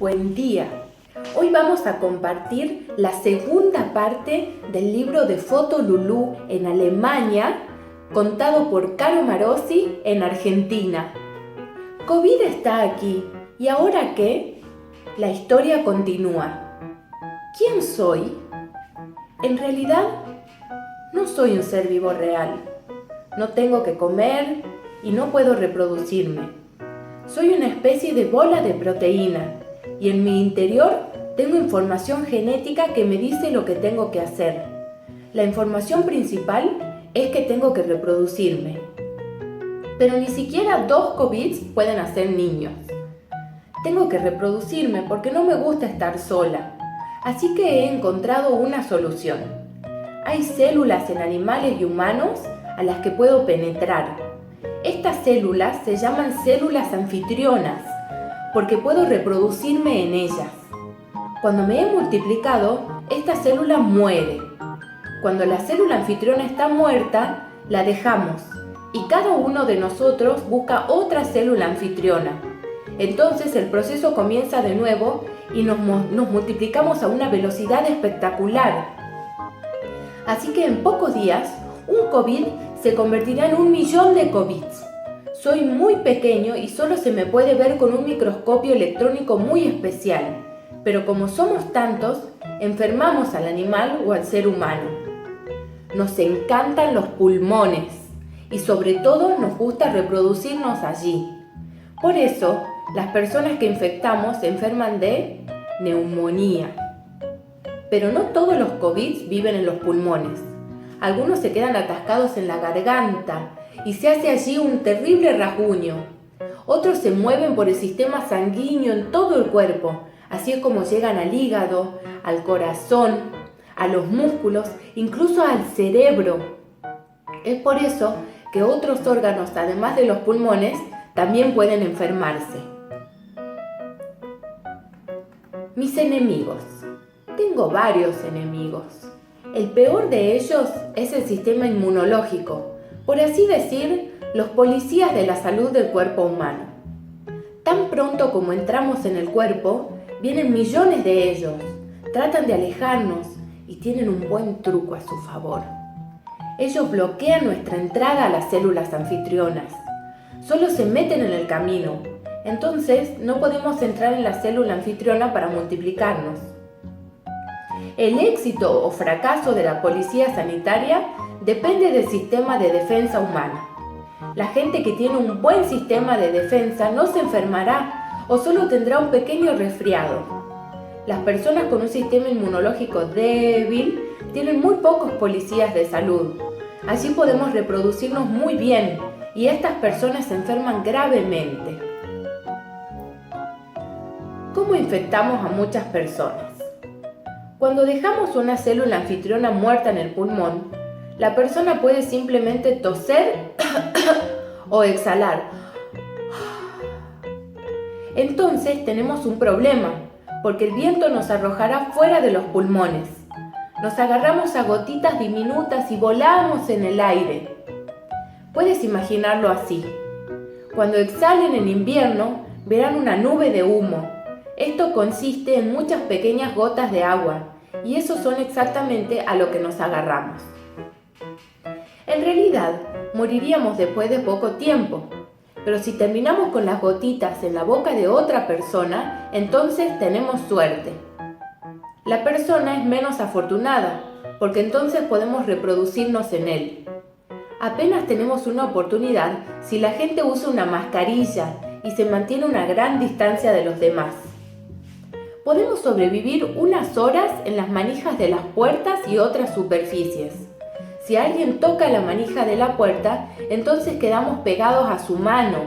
Buen día. Hoy vamos a compartir la segunda parte del libro de Foto Lulú en Alemania, contado por Caro Marossi en Argentina. COVID está aquí, ¿y ahora qué? La historia continúa. ¿Quién soy? En realidad, no soy un ser vivo real. No tengo que comer y no puedo reproducirme. Soy una especie de bola de proteína y en mi interior tengo información genética que me dice lo que tengo que hacer. La información principal es que tengo que reproducirme. Pero ni siquiera 2 COVIDs pueden hacer niños. Tengo que reproducirme porque no me gusta estar sola. Así que he encontrado una solución. Hay células en animales y humanos a las que puedo penetrar. Estas células se llaman células anfitrionas porque puedo reproducirme en ellas. Cuando me he multiplicado, esta célula muere. Cuando la célula anfitriona está muerta, la dejamos y cada uno de nosotros busca otra célula anfitriona. Entonces el proceso comienza de nuevo y nos multiplicamos a una velocidad espectacular. Así que en pocos días, un COVID se convertirá en 1.000.000 de COVIDs. Soy muy pequeño y solo se me puede ver con un microscopio electrónico muy especial, pero como somos tantos, enfermamos al animal o al ser humano. Nos encantan los pulmones y sobre todo nos gusta reproducirnos allí. Por eso, las personas que infectamos se enferman de neumonía. Pero no todos los COVID viven en los pulmones. Algunos se quedan atascados en la garganta y se hace allí un terrible rasguño. Otros se mueven por el sistema sanguíneo en todo el cuerpo, así es como llegan al hígado, al corazón, a los músculos, incluso al cerebro. Es por eso que otros órganos, además de los pulmones, también pueden enfermarse. Mis enemigos. Tengo varios enemigos. El peor de ellos es el sistema inmunológico, por así decir, los policías de la salud del cuerpo humano. Tan pronto como entramos en el cuerpo, vienen millones de ellos, tratan de alejarnos y tienen un buen truco a su favor. Ellos bloquean nuestra entrada a las células anfitrionas. Solo se meten en el camino, entonces no podemos entrar en la célula anfitriona para multiplicarnos. El éxito o fracaso de la policía sanitaria depende del sistema de defensa humana. La gente que tiene un buen sistema de defensa no se enfermará o solo tendrá un pequeño resfriado. Las personas con un sistema inmunológico débil tienen muy pocos policías de salud. Así podemos reproducirnos muy bien y estas personas se enferman gravemente. ¿Cómo infectamos a muchas personas? Cuando dejamos una célula anfitriona muerta en el pulmón, la persona puede simplemente toser o exhalar. Entonces tenemos un problema, porque el viento nos arrojará fuera de los pulmones. Nos agarramos a gotitas diminutas y volamos en el aire. Puedes imaginarlo así. Cuando exhalen en invierno, verán una nube de humo. Esto consiste en muchas pequeñas gotas de agua, y eso son exactamente a lo que nos agarramos. En realidad, moriríamos después de poco tiempo, pero si terminamos con las gotitas en la boca de otra persona, entonces tenemos suerte. La persona es menos afortunada, porque entonces podemos reproducirnos en él. Apenas tenemos una oportunidad si la gente usa una mascarilla y se mantiene a una gran distancia de los demás. Podemos sobrevivir unas horas en las manijas de las puertas y otras superficies. Si alguien toca la manija de la puerta, entonces quedamos pegados a su mano.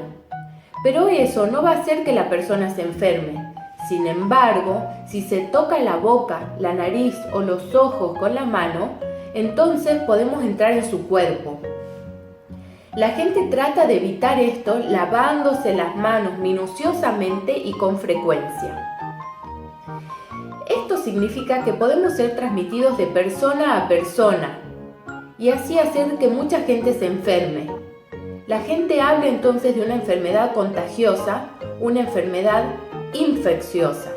Pero eso no va a hacer que la persona se enferme. Sin embargo, si se toca la boca, la nariz o los ojos con la mano, entonces podemos entrar en su cuerpo. La gente trata de evitar esto lavándose las manos minuciosamente y con frecuencia. Esto significa que podemos ser transmitidos de persona a persona y así hacer que mucha gente se enferme. La gente habla entonces de una enfermedad contagiosa, una enfermedad infecciosa.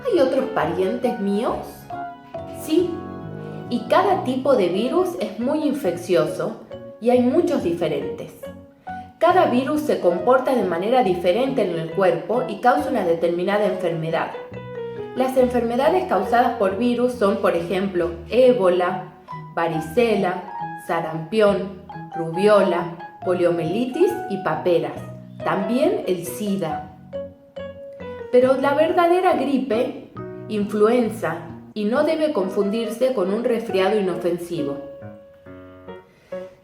¿Hay otros parientes míos? Sí, y cada tipo de virus es muy infeccioso y hay muchos diferentes. Cada virus se comporta de manera diferente en el cuerpo y causa una determinada enfermedad. Las enfermedades causadas por virus son, por ejemplo, ébola, varicela, sarampión, rubiola, poliomielitis y paperas. También el SIDA. Pero la verdadera gripe, influenza, y no debe confundirse con un resfriado inofensivo.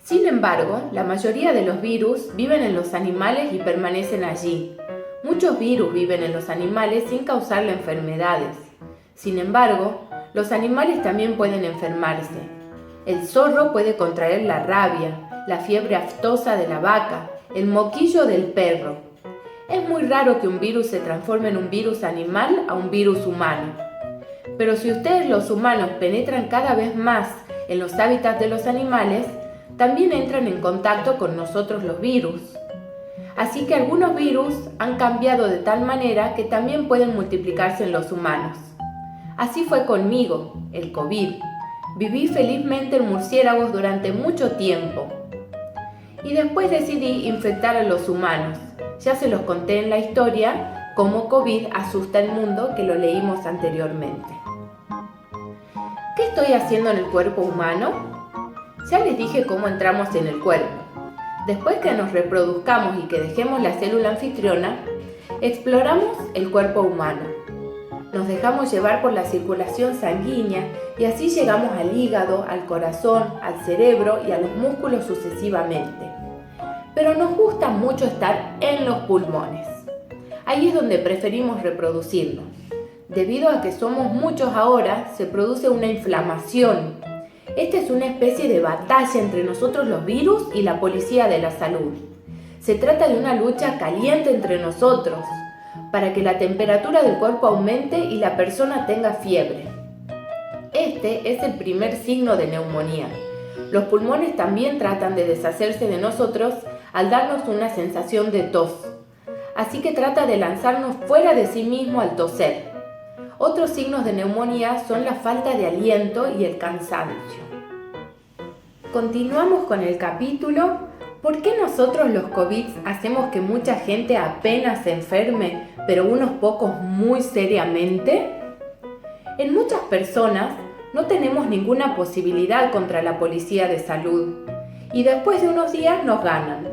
Sin embargo, la mayoría de los virus viven en los animales y permanecen allí. Muchos virus viven en los animales sin causarle enfermedades. Sin embargo, los animales también pueden enfermarse. El zorro puede contraer la rabia, la fiebre aftosa de la vaca, el moquillo del perro. Es muy raro que un virus se transforme en un virus animal a un virus humano. Pero si ustedes los humanos penetran cada vez más en los hábitats de los animales, también entran en contacto con nosotros los virus. Así que algunos virus han cambiado de tal manera que también pueden multiplicarse en los humanos. Así fue conmigo, el COVID. Viví felizmente en murciélagos durante mucho tiempo. Y después decidí infectar a los humanos. Ya se los conté en la historia, cómo COVID asusta al mundo, que lo leímos anteriormente. ¿Qué estoy haciendo en el cuerpo humano? Ya les dije cómo entramos en el cuerpo. Después que nos reproduzcamos y que dejemos la célula anfitriona, exploramos el cuerpo humano. Nos dejamos llevar por la circulación sanguínea y así llegamos al hígado, al corazón, al cerebro y a los músculos sucesivamente. Pero nos gusta mucho estar en los pulmones. Ahí es donde preferimos reproducirnos. Debido a que somos muchos ahora, se produce una inflamación. Esta es una especie de batalla entre nosotros los virus y la policía de la salud. Se trata de una lucha caliente entre nosotros, para que la temperatura del cuerpo aumente y la persona tenga fiebre. Este es el primer signo de neumonía. Los pulmones también tratan de deshacerse de nosotros al darnos una sensación de tos. Así que trata de lanzarnos fuera de sí mismo al toser. Otros signos de neumonía son la falta de aliento y el cansancio. Continuamos con el capítulo ¿Por qué nosotros los COVID hacemos que mucha gente apenas se enferme, pero unos pocos muy seriamente? En muchas personas no tenemos ninguna posibilidad contra la policía de salud y después de unos días nos ganan.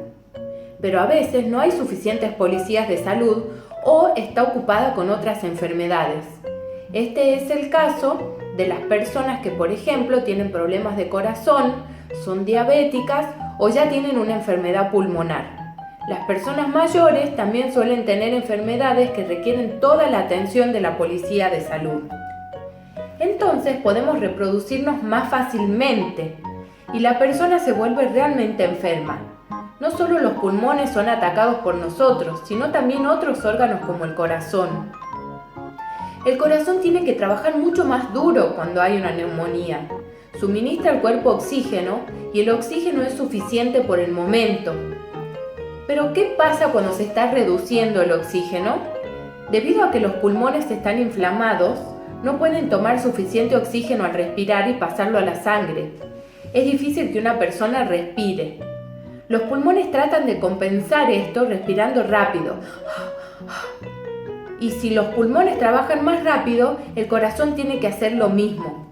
Pero a veces no hay suficientes policías de salud o está ocupada con otras enfermedades. Este es el caso de las personas que, por ejemplo, tienen problemas de corazón, son diabéticas o ya tienen una enfermedad pulmonar. Las personas mayores también suelen tener enfermedades que requieren toda la atención de la policía de salud. Entonces podemos reproducirnos más fácilmente y la persona se vuelve realmente enferma. No solo los pulmones son atacados por nosotros, sino también otros órganos como el corazón. El corazón tiene que trabajar mucho más duro cuando hay una neumonía. Suministra al cuerpo oxígeno y el oxígeno es suficiente por el momento. Pero ¿qué pasa cuando se está reduciendo el oxígeno? Debido a que los pulmones están inflamados, no pueden tomar suficiente oxígeno al respirar y pasarlo a la sangre. Es difícil que una persona respire. Los pulmones tratan de compensar esto respirando rápido. Y si los pulmones trabajan más rápido, el corazón tiene que hacer lo mismo.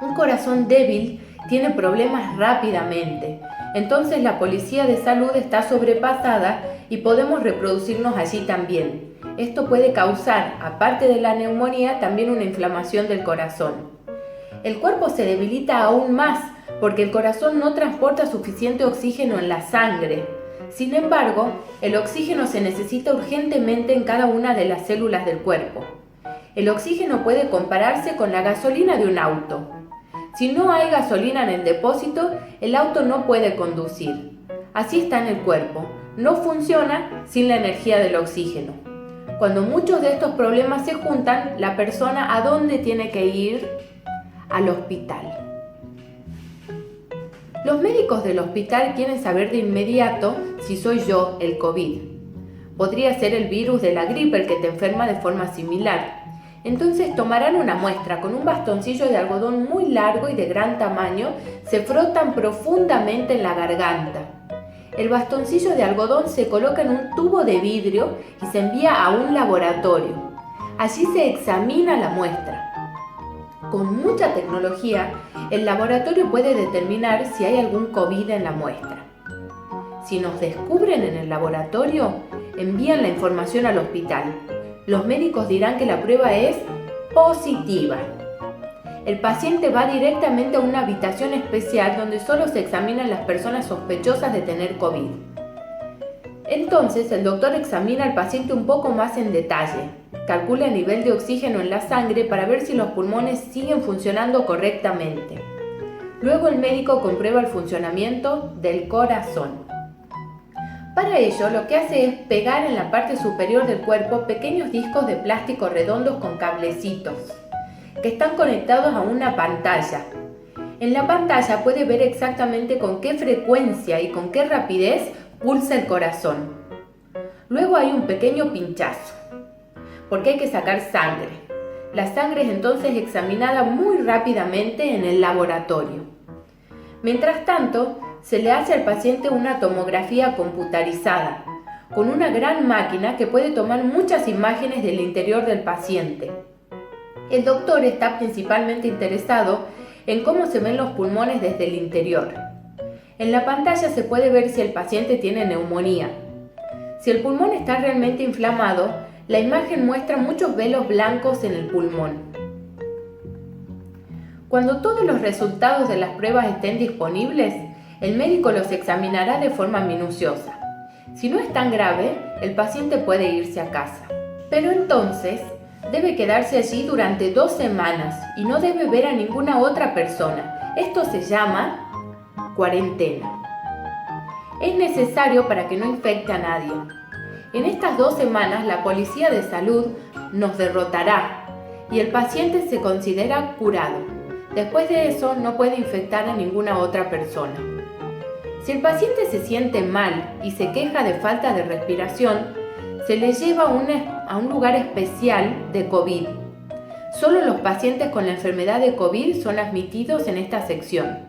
Un corazón débil tiene problemas rápidamente. Entonces la policía de salud está sobrepasada y podemos reproducirnos allí también. Esto puede causar, aparte de la neumonía, también una inflamación del corazón. El cuerpo se debilita aún más porque el corazón no transporta suficiente oxígeno en la sangre. Sin embargo, el oxígeno se necesita urgentemente en cada una de las células del cuerpo. El oxígeno puede compararse con la gasolina de un auto. Si no hay gasolina en el depósito, el auto no puede conducir. Así está en el cuerpo. No funciona sin la energía del oxígeno. Cuando muchos de estos problemas se juntan, la persona ¿a dónde tiene que ir? Al hospital. Los médicos del hospital quieren saber de inmediato si soy yo el COVID. Podría ser el virus de la gripe el que te enferma de forma similar. Entonces tomarán una muestra con un bastoncillo de algodón muy largo y de gran tamaño, se frotan profundamente en la garganta. El bastoncillo de algodón se coloca en un tubo de vidrio y se envía a un laboratorio. Allí se examina la muestra. Con mucha tecnología, el laboratorio puede determinar si hay algún COVID en la muestra. Si nos descubren en el laboratorio, envían la información al hospital. Los médicos dirán que la prueba es positiva. El paciente va directamente a una habitación especial donde solo se examinan las personas sospechosas de tener COVID. Entonces, el doctor examina al paciente un poco más en detalle. Calcula el nivel de oxígeno en la sangre para ver si los pulmones siguen funcionando correctamente. Luego el médico comprueba el funcionamiento del corazón. Para ello, lo que hace es pegar en la parte superior del cuerpo pequeños discos de plástico redondos con cablecitos, que están conectados a una pantalla. En la pantalla puede ver exactamente con qué frecuencia y con qué rapidez pulsa el corazón. Luego hay un pequeño pinchazo, porque hay que sacar sangre. La sangre es entonces examinada muy rápidamente en el laboratorio. Mientras tanto, se le hace al paciente una tomografía computarizada, con una gran máquina que puede tomar muchas imágenes del interior del paciente. El doctor está principalmente interesado en cómo se ven los pulmones desde el interior. En la pantalla se puede ver si el paciente tiene neumonía. Si el pulmón está realmente inflamado, la imagen muestra muchos velos blancos en el pulmón. Cuando todos los resultados de las pruebas estén disponibles, el médico los examinará de forma minuciosa. Si no es tan grave, el paciente puede irse a casa. Pero entonces, debe quedarse allí durante 2 semanas y no debe ver a ninguna otra persona. Esto se llama cuarentena. Es necesario para que no infecte a nadie. En estas 2 semanas, la policía de salud nos derrotará y el paciente se considera curado. Después de eso, no puede infectar a ninguna otra persona. Si el paciente se siente mal y se queja de falta de respiración, se le lleva a un lugar especial de COVID. Solo los pacientes con la enfermedad de COVID son admitidos en esta sección.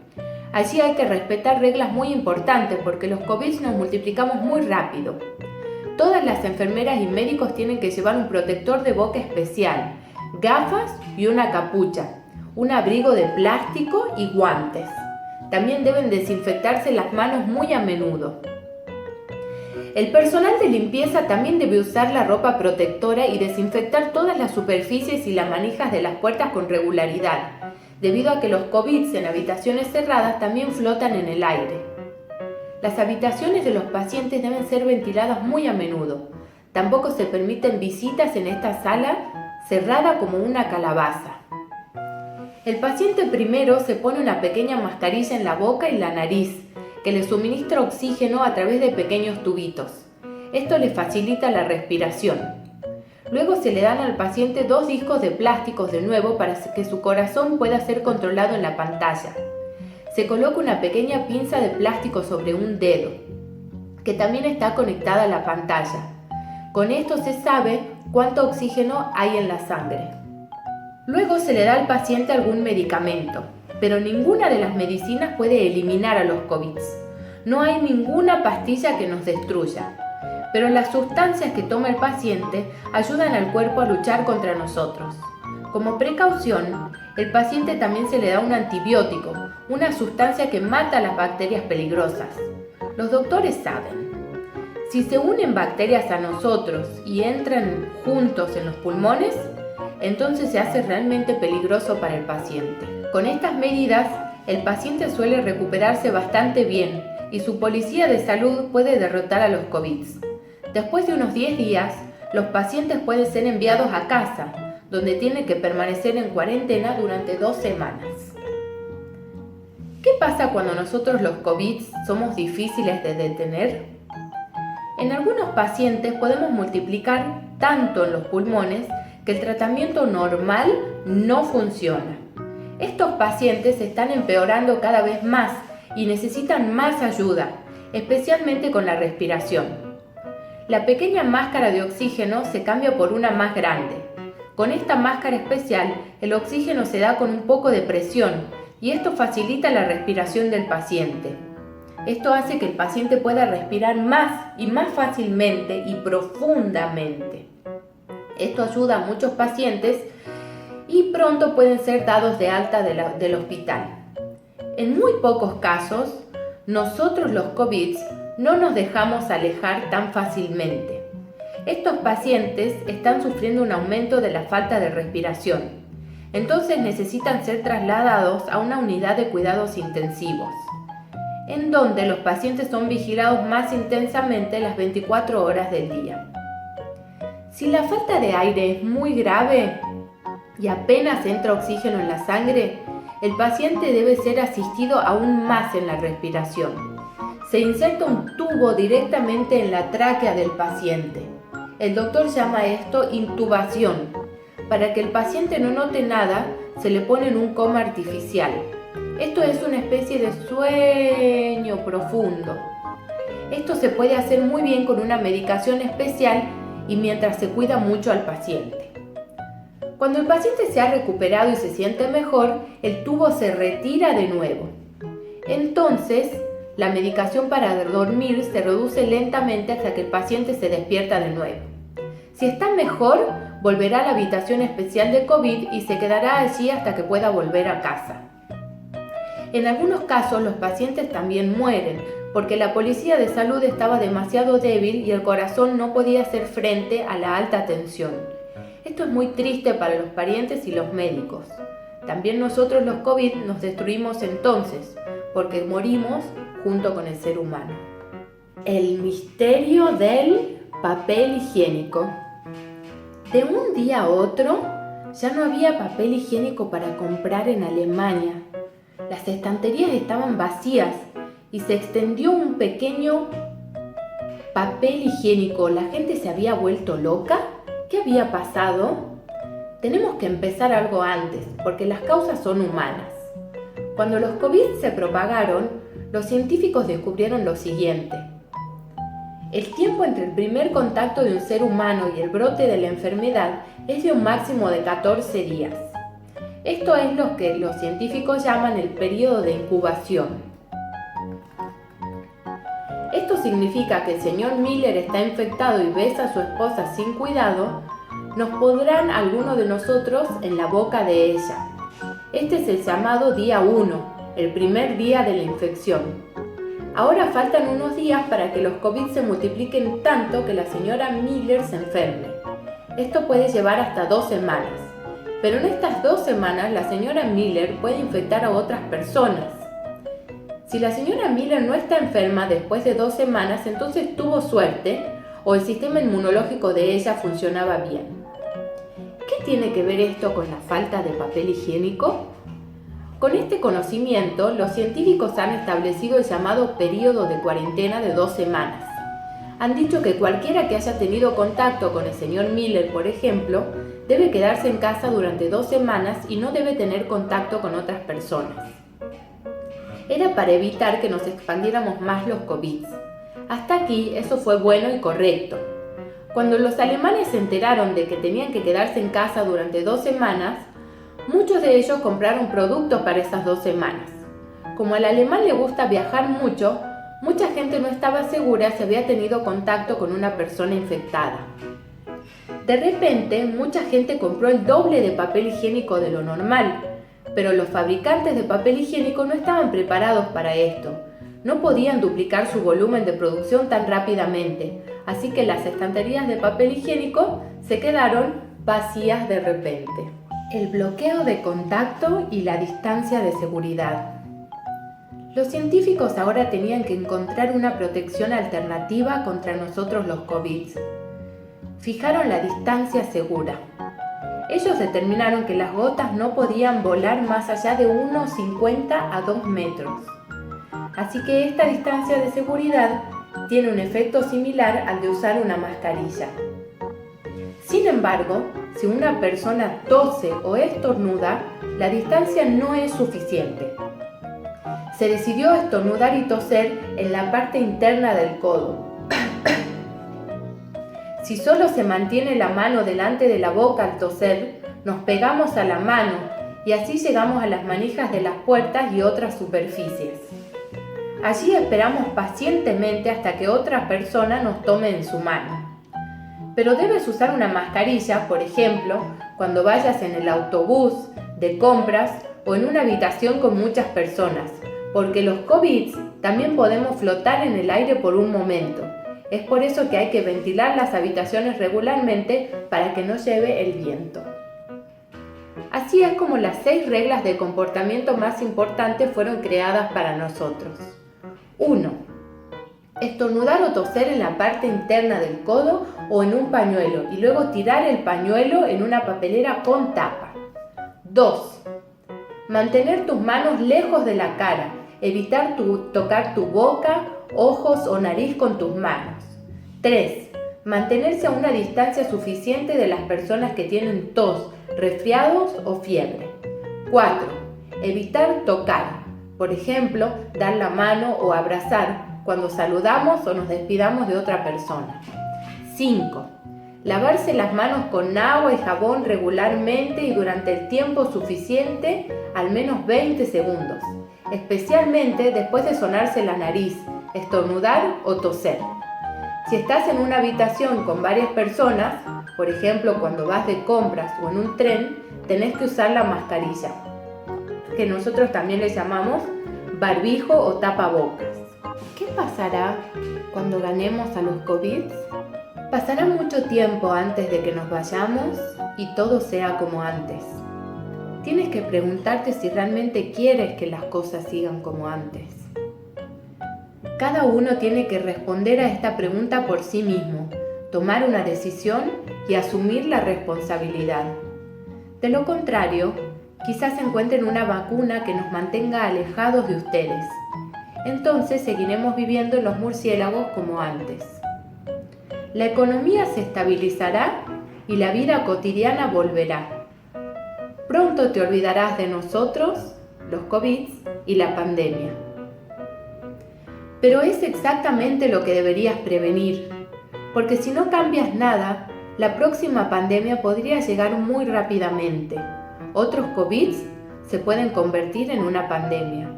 Allí hay que respetar reglas muy importantes porque los COVID nos multiplicamos muy rápido. Todas las enfermeras y médicos tienen que llevar un protector de boca especial, gafas y una capucha, un abrigo de plástico y guantes. También deben desinfectarse las manos muy a menudo. El personal de limpieza también debe usar la ropa protectora y desinfectar todas las superficies y las manijas de las puertas con regularidad, debido a que los COVID en habitaciones cerradas también flotan en el aire. Las habitaciones de los pacientes deben ser ventiladas muy a menudo. Tampoco se permiten visitas en esta sala cerrada como una calabaza. El paciente primero se pone una pequeña mascarilla en la boca y la nariz, que le suministra oxígeno a través de pequeños tubitos. Esto le facilita la respiración. Luego se le dan al paciente 2 discos de plásticos de nuevo para que su corazón pueda ser controlado en la pantalla. Se coloca una pequeña pinza de plástico sobre un dedo, que también está conectada a la pantalla. Con esto se sabe cuánto oxígeno hay en la sangre. Luego se le da al paciente algún medicamento, pero ninguna de las medicinas puede eliminar a los COVID. No hay ninguna pastilla que nos destruya, pero las sustancias que toma el paciente ayudan al cuerpo a luchar contra nosotros. Como precaución, el paciente también se le da un antibiótico, una sustancia que mata a las bacterias peligrosas. Los doctores saben, si se unen bacterias a nosotros y entran juntos en los pulmones, entonces se hace realmente peligroso para el paciente. Con estas medidas, el paciente suele recuperarse bastante bien y su policía de salud puede derrotar a los COVID. Después de unos 10 días, los pacientes pueden ser enviados a casa, donde tienen que permanecer en cuarentena durante 2 semanas. ¿Qué pasa cuando nosotros los COVID somos difíciles de detener? En algunos pacientes podemos multiplicar tanto en los pulmones que el tratamiento normal no funciona. Estos pacientes están empeorando cada vez más y necesitan más ayuda, especialmente con la respiración. La pequeña máscara de oxígeno se cambia por una más grande. Con esta máscara especial, el oxígeno se da con un poco de presión y esto facilita la respiración del paciente. Esto hace que el paciente pueda respirar más y más fácilmente y profundamente. Esto ayuda a muchos pacientes y pronto pueden ser dados de alta del hospital. En muy pocos casos, nosotros los COVID no nos dejamos alejar tan fácilmente. Estos pacientes están sufriendo un aumento de la falta de respiración, entonces necesitan ser trasladados a una unidad de cuidados intensivos, en donde los pacientes son vigilados más intensamente las 24 horas del día. Si la falta de aire es muy grave y apenas entra oxígeno en la sangre, el paciente debe ser asistido aún más en la respiración. Se inserta un tubo directamente en la tráquea del paciente. El doctor llama esto intubación. Para que el paciente no note nada, se le pone en un coma artificial. Esto es una especie de sueño profundo. Esto se puede hacer muy bien con una medicación especial y mientras se cuida mucho al paciente. Cuando el paciente se ha recuperado y se siente mejor, el tubo se retira de nuevo. Entonces, la medicación para dormir se reduce lentamente hasta que el paciente se despierta de nuevo. Si está mejor, volverá a la habitación especial de COVID y se quedará allí hasta que pueda volver a casa. En algunos casos, los pacientes también mueren porque la policía de salud estaba demasiado débil y el corazón no podía hacer frente a la alta tensión. Esto es muy triste para los parientes y los médicos. También nosotros los COVID nos destruimos entonces, porque morimos junto con el ser humano. El misterio del papel higiénico. De un día a otro, ya no había papel higiénico para comprar en Alemania. Las estanterías estaban vacías y se extendió un pequeño papel higiénico. ¿La gente se había vuelto loca? ¿Qué había pasado? Tenemos que empezar algo antes, porque las causas son humanas. Cuando los COVID se propagaron, los científicos descubrieron lo siguiente. El tiempo entre el primer contacto de un ser humano y el brote de la enfermedad es de un máximo de 14 días. Esto es lo que los científicos llaman el periodo de incubación. Esto significa que el señor Miller está infectado y besa a su esposa sin cuidado, nos pondrán algunos de nosotros en la boca de ella. Este es el llamado día 1, el primer día de la infección. Ahora faltan unos días para que los COVID se multipliquen tanto que la señora Miller se enferme. Esto puede llevar hasta 2 semanas, pero en estas 2 semanas la señora Miller puede infectar a otras personas. Si la señora Miller no está enferma después de 2 semanas, entonces tuvo suerte o el sistema inmunológico de ella funcionaba bien. ¿Qué tiene que ver esto con la falta de papel higiénico? Con este conocimiento, los científicos han establecido el llamado periodo de cuarentena de 2 semanas. Han dicho que cualquiera que haya tenido contacto con el señor Miller, por ejemplo, debe quedarse en casa durante 2 semanas y no debe tener contacto con otras personas. Era para evitar que nos expandiéramos más los COVID. Hasta aquí eso fue bueno y correcto. Cuando los alemanes se enteraron de que tenían que quedarse en casa durante 2 semanas, muchos de ellos compraron productos para esas 2 semanas. Como al alemán le gusta viajar mucho, mucha gente no estaba segura si había tenido contacto con una persona infectada. De repente, mucha gente compró el doble de papel higiénico de lo normal, pero los fabricantes de papel higiénico no estaban preparados para esto. No podían duplicar su volumen de producción tan rápidamente, así que las estanterías de papel higiénico se quedaron vacías de repente. El bloqueo de contacto y la distancia de seguridad. Los científicos ahora tenían que encontrar una protección alternativa contra nosotros los COVID. Fijaron la distancia segura. Ellos determinaron que las gotas no podían volar más allá de unos 50 a 2 metros. Así que esta distancia de seguridad tiene un efecto similar al de usar una mascarilla. Sin embargo, si una persona tose o estornuda, la distancia no es suficiente. Se decidió estornudar y toser en la parte interna del codo. Si solo se mantiene la mano delante de la boca al toser, nos pegamos a la mano y así llegamos a las manijas de las puertas y otras superficies. Allí esperamos pacientemente hasta que otra persona nos tome en su mano. Pero debes usar una mascarilla, por ejemplo, cuando vayas en el autobús, de compras o en una habitación con muchas personas, porque los COVID también podemos flotar en el aire por un momento. Es por eso que hay que ventilar las habitaciones regularmente para que no lleve el viento. Así es como las 6 reglas de comportamiento más importantes fueron creadas para nosotros. 1. Estornudar o toser en la parte interna del codo o en un pañuelo y luego tirar el pañuelo en una papelera con tapa. 2. Mantener tus manos lejos de la cara, evitar tocar tu boca, ojos o nariz con tus manos. 3. Mantenerse a una distancia suficiente de las personas que tienen tos, resfriados o fiebre. 4. Evitar tocar, por ejemplo, dar la mano o abrazar cuando saludamos o nos despidamos de otra persona. 5. Lavarse las manos con agua y jabón regularmente y durante el tiempo suficiente, al menos 20 segundos, especialmente después de sonarse la nariz, estornudar o toser. Si estás en una habitación con varias personas, por ejemplo cuando vas de compras o en un tren, tenés que usar la mascarilla, que nosotros también le llamamos barbijo o tapabocas. ¿Qué pasará cuando ganemos a los COVID? Pasará mucho tiempo antes de que nos vayamos y todo sea como antes. Tienes que preguntarte si realmente quieres que las cosas sigan como antes. Cada uno tiene que responder a esta pregunta por sí mismo, tomar una decisión y asumir la responsabilidad. De lo contrario, quizás encuentren una vacuna que nos mantenga alejados de ustedes. Entonces seguiremos viviendo en los murciélagos como antes. La economía se estabilizará y la vida cotidiana volverá. Pronto te olvidarás de nosotros, los COVID y la pandemia. Pero es exactamente lo que deberías prevenir, porque si no cambias nada, la próxima pandemia podría llegar muy rápidamente. Otros COVID se pueden convertir en una pandemia.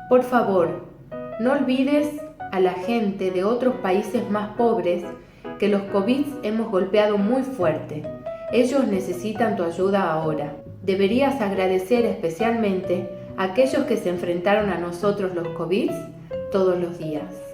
Por favor, no olvides a la gente de otros países más pobres que los COVID hemos golpeado muy fuerte. Ellos necesitan tu ayuda ahora. Deberías agradecer especialmente a aquellos que se enfrentaron a nosotros los COVID todos los días.